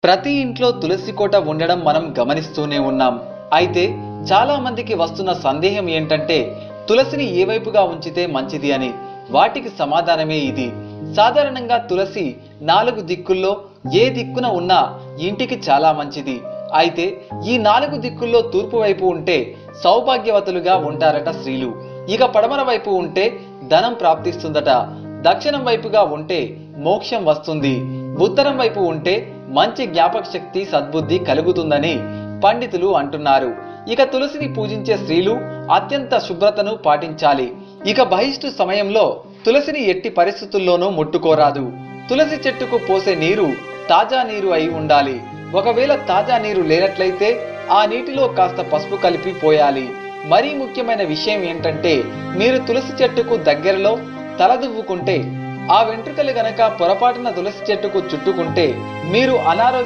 ప్రతి ఇంట్లో తులసి కోట ఉండడం మనం గమనిస్తూనే ఉన్నాం. అయితే చాలా మందికి వస్తున్న సందేహం ఏంటంటే తులసిని ఏ వైపుగా ఉంచితే మంచిది అని. వాటికి సమాధానమే ఇది. సాధారణంగా తులసి 4 దిక్కుల్లో ఏ దిక్కున ఉన్నా ఇంటికి చాలా మంచిది. అయితే ఈ 4 దిక్కుల్లో తూర్పు వైపు ఉంటే సౌభాగ్యవతులుగా ఉంటారట స్త్రీలు. ఇక పడమర వైపు ఉంటే ధనం ప్రాప్తిస్తుందట. దక్షిణం వైపుగా ఉంటే మోక్షం వస్తుంది. ఉత్తరం వైపు ఉంటే మంచి జ్ఞాపక శక్తి సద్బుద్ధి కలుగుతుందని పండితులు అంటున్నారు. ఇక తులసిని పూజించే స్త్రీలు అత్యంత శుభ్రతను పాటించాలి. ఇక బహిష్టు సమయంలో తులసిని ఎట్టి పరిస్థితుల్లోనూ ముట్టుకోరాదు. తులసి చెట్టుకు పోసే నీరు తాజా నీరు అయి ఉండాలి. ఒకవేళ తాజా నీరు లేనట్లయితే ఆ నీటిలో కాస్త పసుపు కలిపి పోయాలి. మరీ ముఖ్యమైన విషయం ఏంటంటే మీరు తులసి చెట్టుకు దగ్గరలో తలదువ్వుకుంటే ఆ వెంట్రుకలు గనక పొరపాటున తులసి చెట్టుకు చుట్టుకుంటే మీరు అనారోగ్య